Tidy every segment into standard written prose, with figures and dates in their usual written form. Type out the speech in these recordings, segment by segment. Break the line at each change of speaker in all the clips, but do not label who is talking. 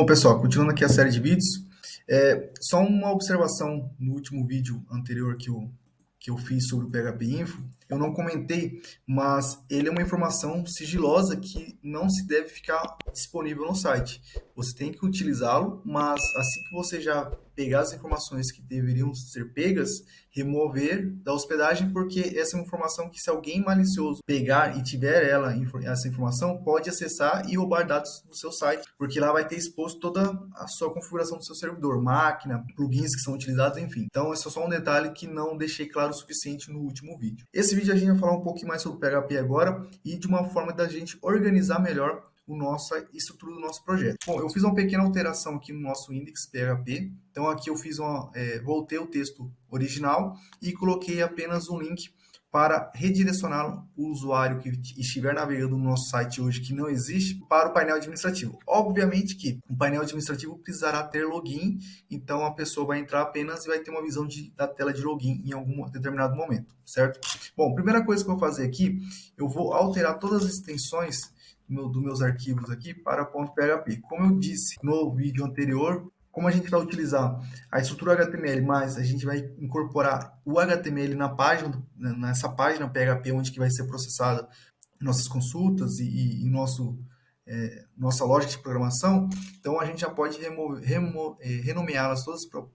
Bom, pessoal, continuando aqui a série de vídeos, só uma observação no último vídeo anterior que eu fiz sobre o PHP Info, eu não comentei, mas ele é uma informação sigilosa que não se deve ficar disponível no site. Você tem que utilizá-lo, mas assim que você já pegar as informações que deveriam ser pegas, remover da hospedagem, porque essa é uma informação que se alguém malicioso pegar e tiver essa informação, pode acessar e roubar dados do seu site, porque lá vai ter exposto toda a sua configuração do seu servidor, máquina, plugins que são utilizados, enfim. Então, esse é só um detalhe que não deixei claro o suficiente no último vídeo. Esse vídeo a gente vai falar um pouquinho mais sobre o PHP agora e de uma forma da gente organizar melhor a estrutura do nosso projeto. Bom, eu fiz uma pequena alteração aqui no nosso index PHP. Então aqui eu fiz voltei o texto original e coloquei apenas um link para redirecionar o usuário que estiver navegando no nosso site hoje, que não existe, para o painel administrativo. Obviamente que o painel administrativo precisará ter login, então a pessoa vai entrar apenas e vai ter uma visão da tela de login em algum determinado momento, certo? Bom, primeira coisa que eu vou fazer aqui, eu vou alterar todas as extensões dos meus arquivos aqui para .php. Como eu disse no vídeo anterior, como a gente vai utilizar a estrutura HTML, mas a gente vai incorporar o HTML nessa página PHP, onde que vai ser processada nossas consultas e nossa lógica de programação, então a gente já pode renomeá-las todas para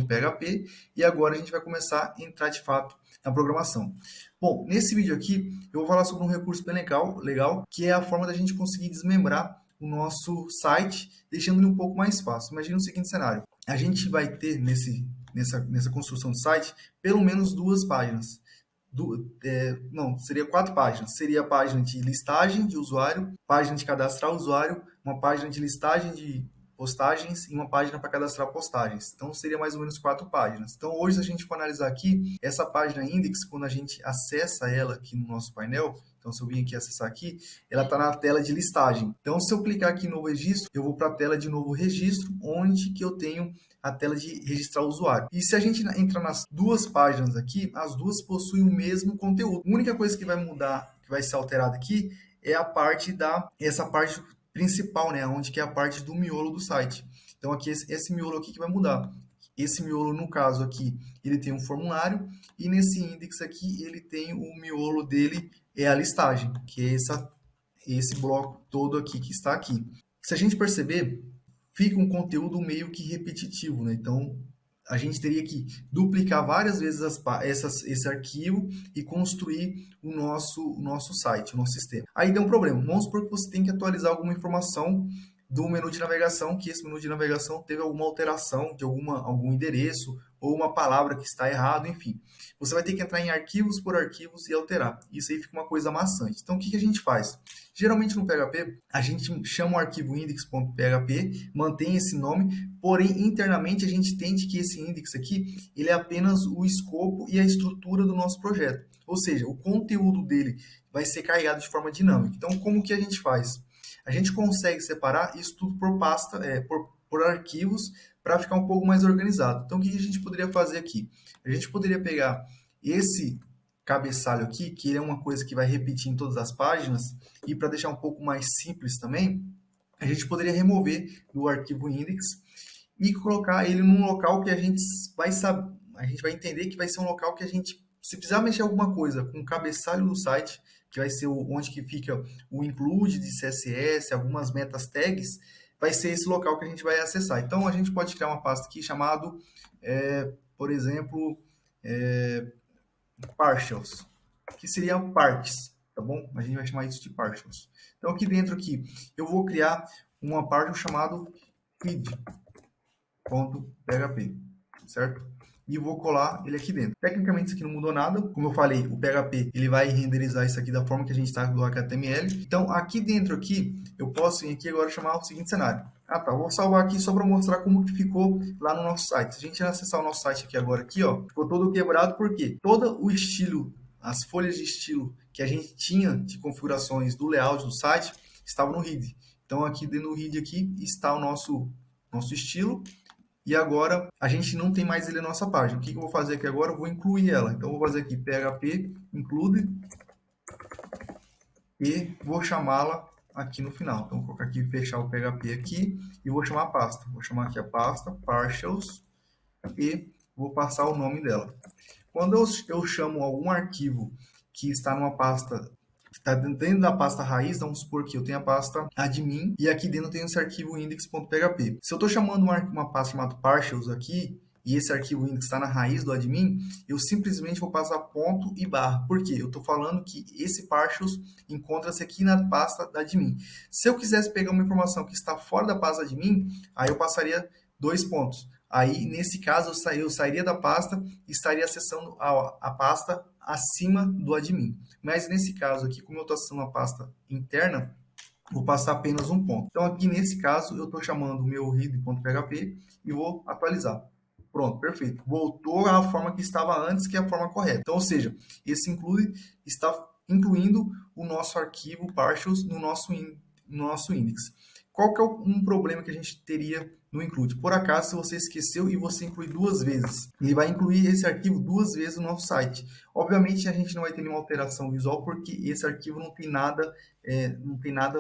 .php e agora a gente vai começar a entrar de fato na programação. Bom, nesse vídeo aqui eu vou falar sobre um recurso bem legal, que é a forma da gente conseguir desmembrar o nosso site, deixando ele um pouco mais fácil. Imagina o seguinte cenário: a gente vai ter nessa construção do site pelo menos duas páginas. Seria 4 páginas. Seria a página de listagem de usuário, página de cadastrar usuário, uma página de listagem de postagens e uma página para cadastrar postagens. Então, seria mais ou menos 4 páginas. Então, hoje, se a gente for analisar aqui, essa página index, quando a gente acessa ela aqui no nosso painel, então, se eu vim aqui acessar aqui, ela está na tela de listagem. Então, se eu clicar aqui em novo registro, eu vou para a tela de novo registro, onde que eu tenho a tela de registrar o usuário. E se a gente entrar nas duas páginas aqui, as duas possuem o mesmo conteúdo. A única coisa que vai mudar, que vai ser alterada aqui, é essa parte principal, né, onde que é a parte do miolo do site. Então aqui esse miolo aqui que vai mudar. Esse miolo, no caso aqui, ele tem um formulário e nesse index aqui ele tem o miolo dele, é a listagem, que é esse bloco todo aqui que está aqui. Se a gente perceber, fica um conteúdo meio que repetitivo, né? Então a gente teria que duplicar várias vezes esse arquivo e construir o nosso site, o nosso sistema. Aí dá um problema. Vamos supor que você tem que atualizar alguma informação do menu de navegação, que esse menu de navegação teve alguma alteração de algum endereço ou uma palavra que está errado, enfim. Você vai ter que entrar em arquivos por arquivos e alterar. Isso aí fica uma coisa maçante. Então, o que a gente faz? Geralmente no PHP, a gente chama o arquivo index.php, mantém esse nome, porém, internamente, a gente entende que esse index aqui, ele é apenas o escopo e a estrutura do nosso projeto. Ou seja, o conteúdo dele vai ser carregado de forma dinâmica. Então, como que a gente faz? A gente consegue separar isso tudo por pasta, por arquivos, para ficar um pouco mais organizado. Então, o que a gente poderia fazer aqui? A gente poderia pegar esse cabeçalho aqui, que é uma coisa que vai repetir em todas as páginas, e para deixar um pouco mais simples também, a gente poderia remover do arquivo index e colocar ele num local que a gente vai entender que vai ser um local que a gente, se precisar mexer alguma coisa com o cabeçalho do site, que vai ser onde que fica o include de CSS, algumas metas tags, vai ser esse local que a gente vai acessar. Então, a gente pode criar uma pasta aqui chamado, por exemplo, partials, que seria partes, tá bom? A gente vai chamar isso de partials. Então, aqui dentro aqui, eu vou criar uma partial chamado feed.php, certo? E vou colar ele aqui dentro. Tecnicamente isso aqui não mudou nada. Como eu falei, o PHP ele vai renderizar isso aqui da forma que a gente está do HTML. Então aqui dentro aqui, eu posso vir aqui agora chamar o seguinte cenário. Ah tá, vou salvar aqui só para mostrar como que ficou lá no nosso site. Se a gente acessar o nosso site aqui agora, aqui, ó, ficou todo quebrado porque todo o estilo, as folhas de estilo que a gente tinha de configurações do layout do site estavam no head. Então aqui dentro do head aqui está o nosso estilo. E agora a gente não tem mais ele na nossa página. O que eu vou fazer aqui agora? Eu vou incluir ela. Então eu vou fazer aqui php include e vou chamá-la aqui no final. Então, vou colocar aqui, fechar o PHP aqui e vou chamar a pasta. Vou chamar aqui a pasta partials e vou passar o nome dela. Quando eu chamo algum arquivo que está numa pasta, está dentro da pasta raiz, vamos supor que eu tenho a pasta admin e aqui dentro tem esse arquivo index.php. Se eu estou chamando uma pasta chamada partials aqui, e esse arquivo index está na raiz do admin, eu simplesmente vou passar ponto e barra. Por quê? Eu estou falando que esse partials encontra-se aqui na pasta da admin. Se eu quisesse pegar uma informação que está fora da pasta admin, aí eu passaria 2 pontos. Aí, nesse caso, eu sairia da pasta e estaria acessando a pasta acima do admin. Mas, nesse caso aqui, como eu estou acessando a pasta interna, vou passar apenas um ponto. Então, aqui nesse caso, eu estou chamando o meu read.php e vou atualizar. Pronto, perfeito. Voltou à forma que estava antes, que é a forma correta. Então, ou seja, esse inclui está incluindo o nosso arquivo partials no nosso index. Qual que é um problema que a gente teria no include? Por acaso, se você esqueceu e você inclui 2 vezes, ele vai incluir esse arquivo 2 vezes no nosso site. Obviamente, a gente não vai ter nenhuma alteração visual, porque esse arquivo não tem nada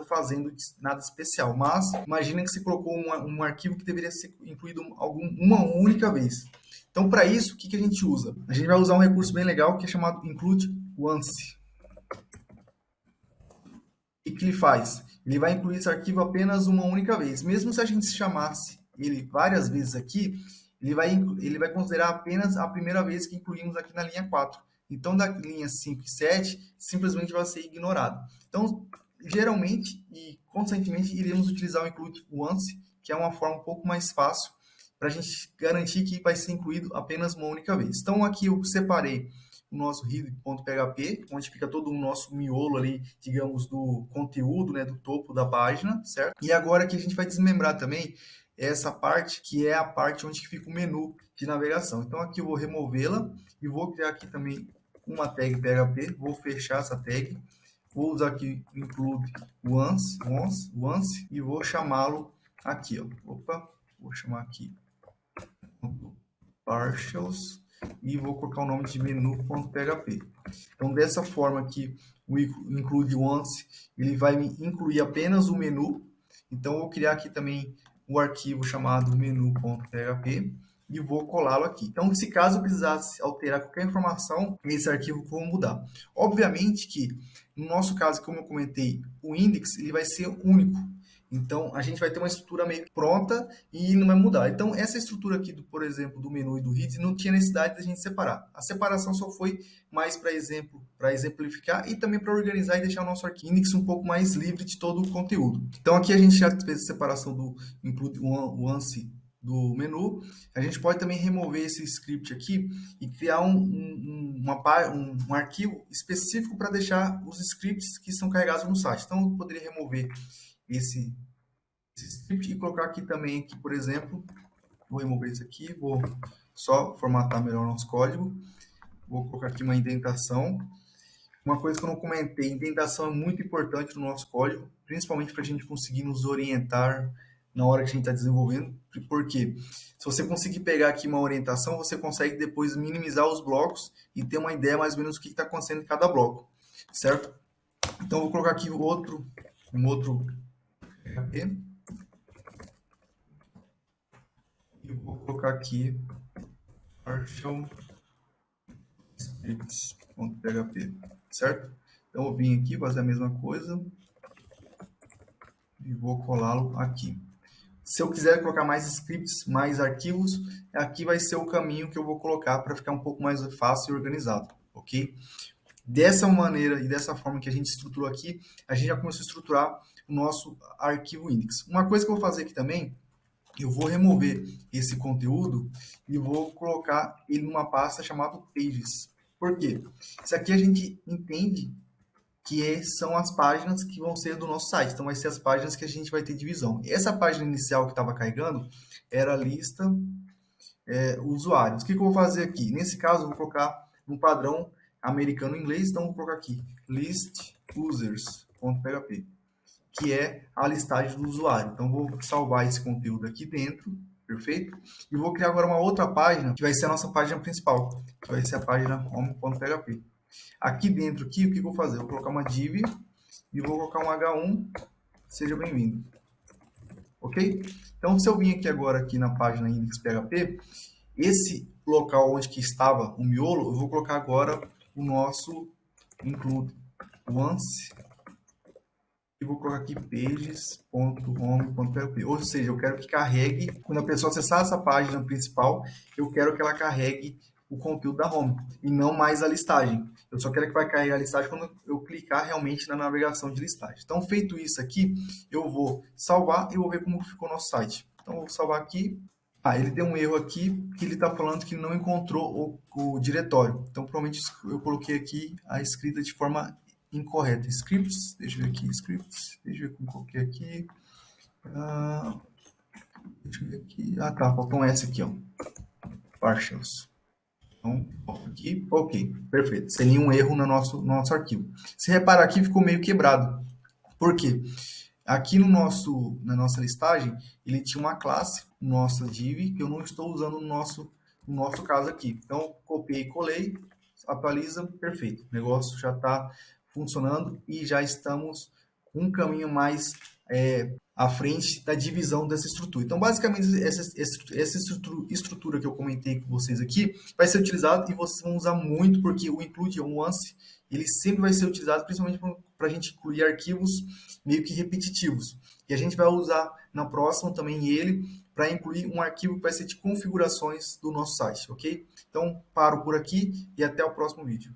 fazendo nada especial. Mas, imagina que você colocou um arquivo que deveria ser incluído uma única vez. Então, para isso, o que a gente usa? A gente vai usar um recurso bem legal que é chamado include once. O que ele faz? Ele vai incluir esse arquivo apenas uma única vez. Mesmo se a gente chamasse ele várias vezes aqui, ele vai considerar apenas a primeira vez que incluímos aqui na linha 4. Então, da linha 5 e 7, simplesmente vai ser ignorado. Então, geralmente e constantemente, iremos utilizar o include once, que é uma forma um pouco mais fácil para a gente garantir que vai ser incluído apenas uma única vez. Então, aqui eu separei o nosso read.php, onde fica todo o nosso miolo ali, digamos, do conteúdo, né, do topo da página, certo? E agora que a gente vai desmembrar também essa parte, que é a parte onde fica o menu de navegação. Então, aqui eu vou removê-la e vou criar aqui também uma tag PHP, vou fechar essa tag, vou usar aqui include once e vou chamá-lo aqui, ó. Opa, vou chamar aqui partials e vou colocar o nome de menu.php. Então, dessa forma aqui, o include once, ele vai me incluir apenas o menu. Então, eu vou criar aqui também o arquivo chamado menu.php e vou colá-lo aqui. Então, se caso eu precisasse alterar qualquer informação, esse arquivo eu vou mudar. Obviamente que, no nosso caso, como eu comentei, o index ele vai ser único. Então, a gente vai ter uma estrutura meio pronta e não vai mudar. Então, essa estrutura aqui, por exemplo, do menu e do read, não tinha necessidade de a gente separar. A separação só foi mais para exemplificar e também para organizar e deixar o nosso arquivo index um pouco mais livre de todo o conteúdo. Então, aqui a gente já fez a separação do include once do menu. A gente pode também remover esse script aqui e criar um arquivo específico para deixar os scripts que são carregados no site. Então, eu poderia remover esse script e colocar aqui também, aqui, por exemplo, vou remover isso aqui, vou só formatar melhor o nosso código, vou colocar aqui uma indentação. Uma coisa que eu não comentei, indentação é muito importante no nosso código, principalmente para a gente conseguir nos orientar na hora que a gente está desenvolvendo, porque se você conseguir pegar aqui uma orientação, você consegue depois minimizar os blocos e ter uma ideia mais ou menos do que está acontecendo em cada bloco, certo? Então, eu vou colocar aqui um outro PHP e vou colocar aqui partial scripts.php, certo? Então eu vim aqui fazer a mesma coisa e vou colá-lo aqui. Se eu quiser colocar mais scripts, mais arquivos, aqui vai ser o caminho que eu vou colocar para ficar um pouco mais fácil e organizado, ok? Dessa maneira e dessa forma que a gente estruturou aqui, a gente já começou a estruturar o nosso arquivo index. Uma coisa que eu vou fazer aqui também, eu vou remover esse conteúdo e vou colocar ele numa pasta chamada pages. Por quê? Isso aqui a gente entende que são as páginas que vão ser do nosso site. Então, vai ser as páginas que a gente vai ter divisão. Essa página inicial que estava carregando era a lista usuários. O que eu vou fazer aqui? Nesse caso, eu vou colocar no padrão americano-inglês. Então, vou colocar aqui list users.php, que é a listagem do usuário. Então, vou salvar esse conteúdo aqui dentro, perfeito? E vou criar agora uma outra página, que vai ser a nossa página principal, que vai ser a página home.php. Aqui dentro, aqui, o que eu vou fazer? Eu vou colocar uma div e vou colocar um H1 seja bem-vindo. Ok? Então, se eu vim aqui agora aqui na página index.php, esse local onde que estava o miolo, eu vou colocar agora o nosso include once e vou colocar aqui pages.home.php. Ou seja, eu quero que carregue, quando a pessoa acessar essa página principal, eu quero que ela carregue o conteúdo da home e não mais a listagem. Eu só quero que vai carregar a listagem quando eu clicar realmente na navegação de listagem. Então, feito isso aqui, eu vou salvar e vou ver como ficou o nosso site. Então, eu vou salvar aqui. Ah, ele deu um erro aqui, que ele está falando que não encontrou o diretório. Então, provavelmente eu coloquei aqui a escrita de forma incorreta. Scripts, deixa eu ver aqui, scripts, deixa eu ver como coloquei aqui. Deixa eu ver aqui. Ah, tá, faltou um S aqui, ó. Partials. Então, aqui, ok, perfeito. Sem nenhum erro no nosso arquivo. Se reparar aqui, ficou meio quebrado. Por quê? Aqui na nossa listagem, ele tinha uma classe, nossa div, que eu não estou usando no nosso caso aqui. Então, copiei e colei, atualiza, perfeito. O negócio já está funcionando e já estamos com um caminho mais à frente da divisão dessa estrutura. Então, basicamente, essa estrutura que eu comentei com vocês aqui vai ser utilizada e vocês vão usar muito, porque o include once, ele sempre vai ser utilizado, principalmente para a gente incluir arquivos meio que repetitivos. E a gente vai usar na próxima também ele para incluir um arquivo que vai ser de configurações do nosso site, ok? Então, paro por aqui e até o próximo vídeo.